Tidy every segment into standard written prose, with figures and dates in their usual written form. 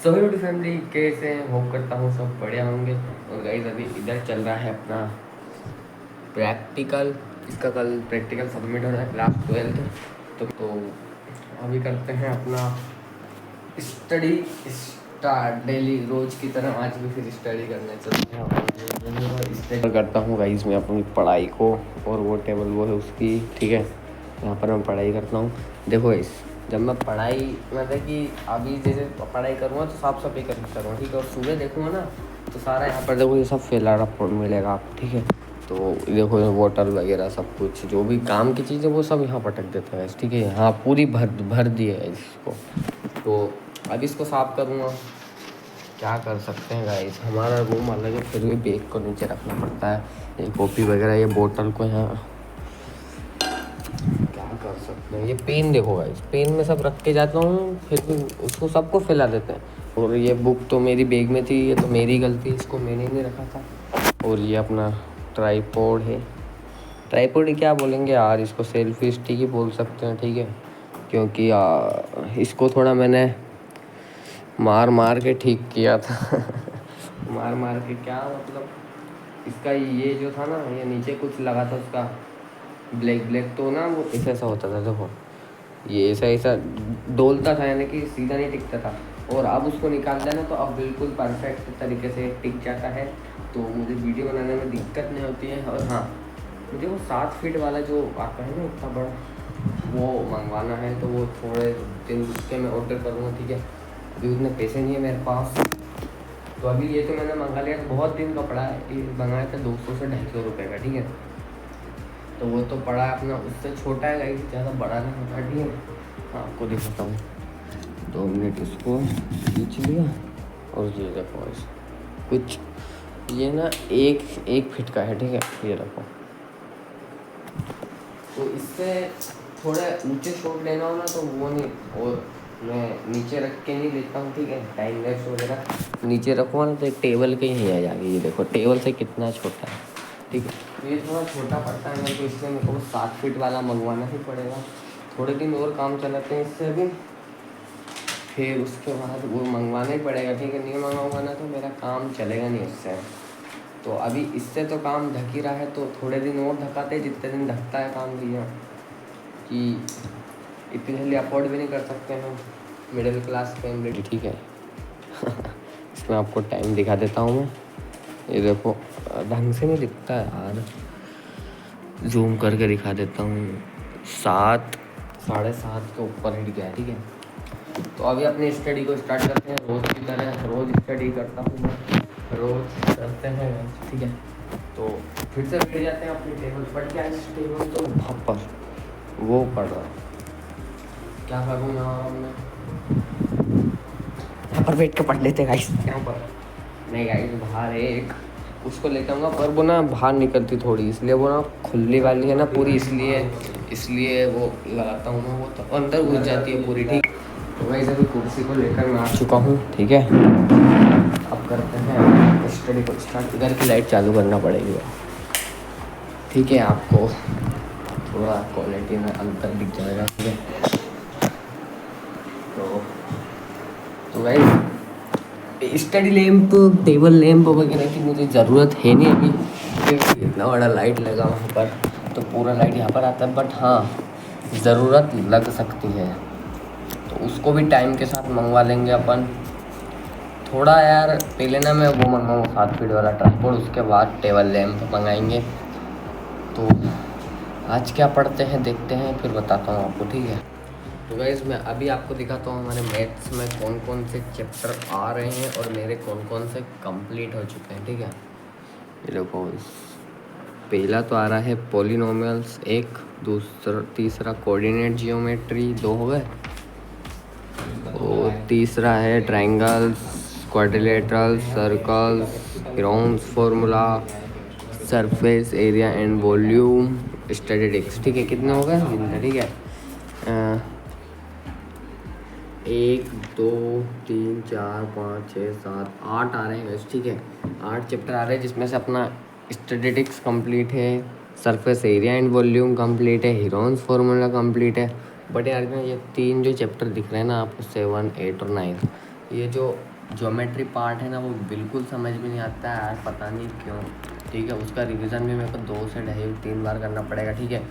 So hello family, कैसे हैं? Hope करता हूँ सब बढ़िया होंगे। और गाइस अभी इधर चल रहा है अपना प्रैक्टिकल। इसका कल प्रैक्टिकल सबमिट हो रहा है, क्लास 12। तो अभी करते हैं अपना स्टडी स्टार्ट डेली रोज़ की तरह। आज भी फिर स्टडी करने चलते हैं। स्टडी करता हूँ गाइस मैं अपनी पढ़ाई को, और वो टेबल वो है उसकी, ठीक है। यहाँ पर मैं पढ़ाई करता हूँ। देखो गाइस, जब मैं पढ़ाई मतलब कि अभी जैसे पढ़ाई करूँगा तो साफ़ सफाई करूँगा, ठीक है। और सुबह देखूँगा ना तो सारा यहाँ पर देखो ये सब फैला रहा मिलेगा आपको, ठीक है। तो देखो बोतल वगैरह सब कुछ जो भी काम की चीज़ है वो सब यहाँ पटक देते हैं, ठीक है। यहाँ पूरी भर दिए है इसको। तो अब इसको साफ़ करूँगा। क्या कर सकते हैं गाइस, हमारा रूम अलग है, फिर भी बैग को नीचे रखना पड़ता है। ये कॉपी वगैरह, ये बोतल को यहाँ क्या कर सकते हैं। ये पेन देखो गाइस, पेन में सब रख के जाता हूँ, फिर भी उसको सबको फैला देते हैं। और ये बुक तो मेरी बैग में थी, ये तो मेरी गलती, इसको मैंने नहीं रखा था। और ये अपना ट्राईपॉड है। ट्राईपॉड क्या बोलेंगे यार, इसको सेल्फी स्टिक ही बोल सकते हैं, ठीक है। क्योंकि इसको थोड़ा मैंने मार के ठीक किया था मार के क्या मतलब, इसका ये जो था ना, ये नीचे कुछ लगा था उसका ब्लैक तो ना, वो ऐसा होता था। देखो ये ऐसा डोलता था, यानी कि सीधा नहीं टिकता था। और अब उसको निकाल देना तो अब बिल्कुल परफेक्ट तरीके से टिक जाता है। तो मुझे वीडियो बनाने में दिक्कत नहीं होती है। और हाँ, मुझे वो 7 फीट वाला जो आता है ना इतना बड़ा, वो मंगवाना है। तो वो थोड़े दिन उसके मैं ऑर्डर करूँगा, ठीक है। अभी उतने पैसे नहीं है मेरे पास, तो अभी ये तो मैंने मंगा लिया। तो बहुत दिन का पड़ा है, ये मंगाया था 200 से 250 रुपये का, ठीक है। तो वो तो पड़ा है अपना, उससे छोटा है गाइस, ज़्यादा बड़ा नहीं होता, ठीक है। हाँ, आपको दिखाता हूँ। 2 मिनट इसको खींच लिया। और ये देखो इस कुछ, ये ना एक फीट का है, ठीक है। ये देखो, तो इससे थोड़ा ऊंचे शॉट लेना हो ना तो वो नहीं, और मैं नीचे रख के नहीं लेता हूँ, ठीक है। टाइम लैप्स वगैरह नीचे रखूँगा ना तो एक टेबल के ही आ जाएगी। ये देखो टेबल से कितना छोटा है, ठीक है। तो ये थोड़ा छोटा पड़ता है मेरे को, इसलिए मेरे को 7 फीट वाला मंगवाना ही पड़ेगा। थोड़े दिन और काम चलाते हैं इससे भी, फिर उसके बाद वो मंगवाना ही पड़ेगा, ठीक है। नहीं मंगवाऊंगा ना तो मेरा काम चलेगा नहीं उससे। तो अभी इससे तो काम ढक ही रहा है, तो थोड़े दिन और ढकाते, जितने दिन ढकता है काम भैया, कि इतनी जल्दी अफोर्ड भी नहीं कर सकते हैं मिडिल क्लास फैमिली, ठीक है इसमें आपको टाइम दिखा देता हूँ मैं। ये देखो ढंग से नहीं दिखता है यार, जूम करके दिखा देता हूँ। 7 7:30 के ऊपर हिट गया, ठीक है। तो अभी अपनी स्टडी को स्टार्ट करते हैं। रोज़ की तरह रोज़ स्टडी करता हूँ मैं, रोज़ करते हैं, ठीक है। तो फिर से बैठ जाते हैं अपनी टेबल पर। क्या इस टेबल तो वहाँ पर वो पढ़ रहा है, क्या करूँ यहाँ पर बैठ के पढ़ लेते गाइस। यहाँ पर नहीं गाइस, बाहर एक उसको लेकर आऊँगा, पर वो ना बाहर निकलती थोड़ी, इसलिए वो ना खुली वाली है ना पूरी, इसलिए वो लगाता हूँ मैं। वो तो अंदर घुस जाती है पूरी, ठीक। तो गाइस अभी कुर्सी को लेकर मैं आ चुका हूँ, ठीक है। अब करते हैं स्टडी को स्टार्ट। इधर की लाइट चालू करना पड़ेगी, ठीक है। आपको थोड़ा क्वालिटी में अंतर दिख जाएगा, ठीक है। तो guys study lamp, table lamp वगैरह की मुझे ज़रूरत है नहीं अभी, क्योंकि इतना बड़ा लाइट लगा वहाँ पर, तो पूरा लाइट यहाँ पर आता है। बट हाँ, ज़रूरत लग सकती है, तो उसको भी टाइम के साथ मंगवा लेंगे अपन। थोड़ा यार पहले ना मैं वो मंगाऊँ 7 फीट वाला ट्राइपॉड, उसके बाद टेबल लैंप मंगाएंगे। तो आज क्या पढ़ते हैं देखते हैं, फिर बताता हूँ आपको, ठीक है। तो गाइस मैं अभी आपको दिखाता हूँ हमारे मैथ्स में कौन कौन से चैप्टर आ रहे हैं और मेरे कौन कौन से कंप्लीट हो चुके हैं, ठीक है। ये देखो, पहला तो आ रहा है पॉलिनोमियल्स 1, दूसरा तीसरा कोऑर्डिनेट जियोमेट्री 2 हो गए, और तीसरा है triangles, quadrilaterals, circles, Heron's formula, surface area and volume, statistics, ठीक है। कितने हो गए, ठीक है। 1 2 3 4 5 6 7 8 आ रहे हैं, ठीक है। 8 चैप्टर आ रहे हैं, जिसमें से अपना स्टैटिस्टिक्स कंप्लीट है, surface area and volume complete है, हीरोन्स फार्मूला कंप्लीट है। बट यार में ये 3 जो चैप्टर दिख रहे हैं ना आपको, 7 8 और 9, ये जो ज्योमेट्री पार्ट है ना वो बिल्कुल समझ में नहीं आता है यार, पता नहीं क्यों। ठीक है, उसका रिवीजन भी मेरे को 2 से 2.5-3 बार करना पड़ेगा। ठीक है,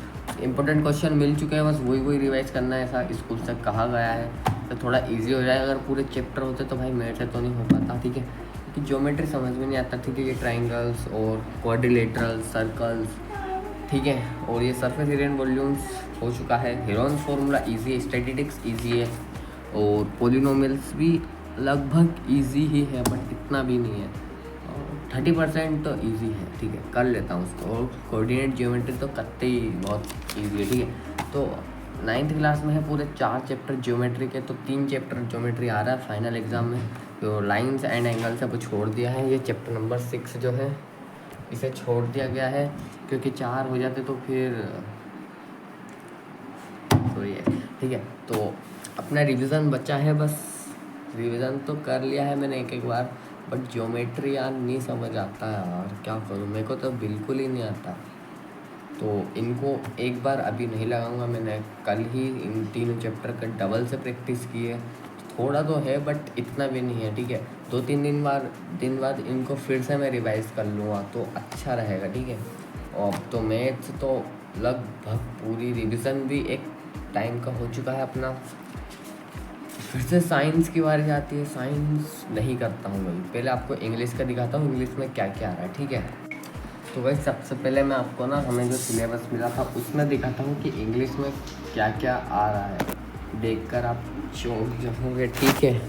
इंपॉर्टेंट क्वेश्चन मिल चुके हैं, बस वही रिवाइज करना है, ऐसा स्कूल से कहा गया है, तो थोड़ा ईजी हो जाए। अगर पूरे चैप्टर होते तो भाई मेरे से तो नहीं हो पाता। ठीक है, क्योंकि ज्योमेट्री समझ में नहीं आता। ठीक है, ये ट्राइंगल्स और क्वाड्रिलेटरल्स, सर्कल्स, ठीक है, और ये सरफेस एरिया एंड वॉल्यूम्स हो चुका है। हेरोन्स फार्मूला ईजी है, स्टैटिस्टिक्स ईजी है, और पोलिनोमियल्स भी लगभग ईजी ही है, बट इतना भी नहीं है, 30% तो ईजी है। ठीक है, कर लेता हूँ उसको। और कोऑर्डिनेट ज्योमेट्री तो करते ही बहुत ईजी है। ठीक है, तो 9th क्लास में है पूरे 4 चैप्टर ज्योमेट्री के, तो 3 चैप्टर ज्योमेट्री आ रहा है फाइनल एग्जाम में। तो लाइंस एंड एंगल सब छोड़ दिया है, ये चैप्टर नंबर 6 जो है इसे छोड़ दिया गया है, क्योंकि 4 हो जाते तो फिर तो ये ठीक है। तो अपना रिवीजन बचा है, बस रिवीजन तो कर लिया है मैंने एक बार, बट ज्योमेट्री यार नहीं समझ आता यार, क्या करूँ, मेरे को तो बिल्कुल ही नहीं आता। तो इनको एक बार अभी नहीं लगाऊंगा, मैंने कल ही इन 3 चैप्टर का डबल से प्रैक्टिस की है, थोड़ा तो है बट इतना भी नहीं है। ठीक है, 2-3 दिन बाद इनको फिर से मैं रिवाइज कर लूँगा तो अच्छा रहेगा। ठीक है, और तो मैथ्स तो लगभग पूरी रिवीजन भी एक टाइम का हो चुका है अपना। फिर से साइंस की बारी आती है, साइंस नहीं करता हूँ मैं, पहले आपको इंग्लिश का दिखाता हूँ, इंग्लिश में क्या क्या आ रहा है। ठीक है, तो भाई सबसे पहले मैं आपको ना हमें जो सिलेबस मिला था उसमें दिखाता हूँ कि इंग्लिश में क्या क्या आ रहा है, देखकर आप चौंक जाओगे। ठीक है,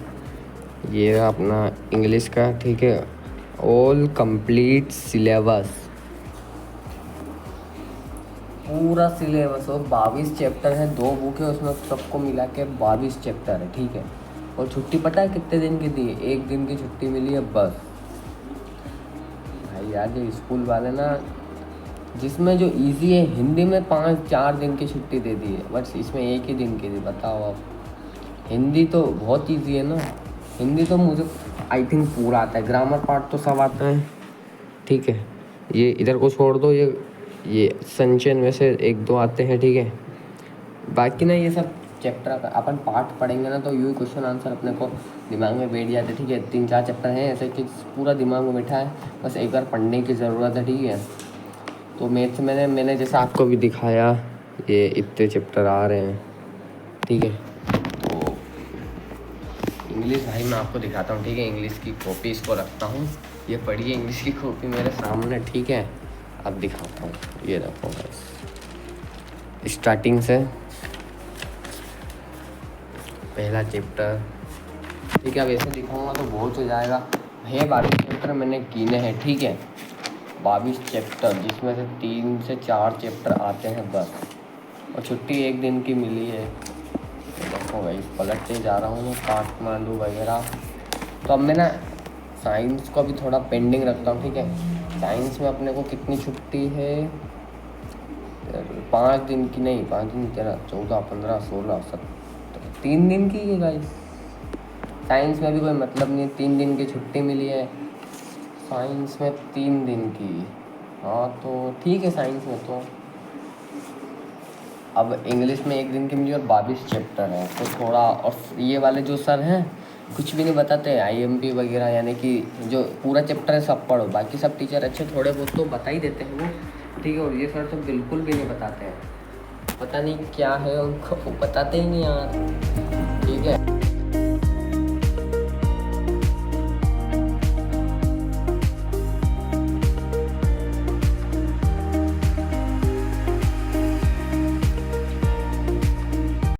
ये अपना इंग्लिश का, ठीक है, ऑल कंप्लीट सिलेबस, पूरा सिलेबस, और 22 चैप्टर है, 2 बुक है उसमें, सबको मिला के 22 चैप्टर है। ठीक है, और छुट्टी पता है कितने दिन की दी है? 1 दिन की छुट्टी मिली है बस। भाई यार ये स्कूल वाले ना, जिसमें जो इजी है हिंदी में 4 दिन की छुट्टी दे दी है, बस इसमें 1 ही दिन की दी। बताओ आप, हिंदी तो बहुत इजी है ना, हिंदी तो मुझे आई थिंक पूरा आता है, ग्रामर पार्ट तो सब आता है। ठीक है, ये इधर को छोड़ दो, ये संचयन में से 1-2 आते हैं। ठीक है, बाकी ना ये सब चैप्टर अपन पार्ट पढ़ेंगे ना तो यूँ क्वेश्चन आंसर अपने को दिमाग में बैठ जाते। ठीक है, 3-4 चैप्टर हैं ऐसे कि पूरा दिमाग में बैठा है, बस एक बार पढ़ने की ज़रूरत है। ठीक है, तो मैथ्स मैंने जैसा आपको भी दिखाया, ये इतने चैप्टर आ रहे हैं। ठीक है, तो इंग्लिश भाई मैं आपको दिखाता हूँ। ठीक है, इंग्लिश की कॉपी इसको रखता हूँ, ये पढ़िए इंग्लिश की कॉपी मेरे सामने। ठीक है, अब दिखाता हूँ, ये रखो बस स्टार्टिंग से पहला चैप्टर। ठीक है, अब ऐसे दिखाऊंगा तो बहुत हो जाएगा। है 22 चैप्टर मैंने गिने हैं। ठीक है, 22 चैप्टर, जिसमें से 3 से 4 चैप्टर आते हैं बस, और छुट्टी 1 दिन की मिली है। देखो भाई पलटते जा रहा हूँ मैं, काठमांडू वगैरह। तो अब मैं ना साइंस को भी थोड़ा पेंडिंग रखता हूँ। ठीक है, साइंस में अपने को कितनी छुट्टी है? 5 दिन की नहीं, 5 दिन 13, 14, 15, 16, 17, 3 दिन की है गाइस। साइंस में भी कोई मतलब नहीं है, 3 दिन की छुट्टी मिली है साइंस में, 3 दिन की। हाँ तो ठीक है, साइंस में तो अब इंग्लिश में 1 दिन की मिली और 22 चैप्टर है, तो थोड़ा। और ये वाले जो सर हैं कुछ भी नहीं बताते, आईएमपी वगैरह, यानी कि जो पूरा चैप्टर है सब पढ़ो, बाकी सब टीचर अच्छे थोड़े बहुत तो बता ही देते हैं वो। ठीक है, और ये सर तो बिल्कुल भी नहीं बताते हैं, पता नहीं क्या है उनको, बताते ही नहीं यार। ठीक है।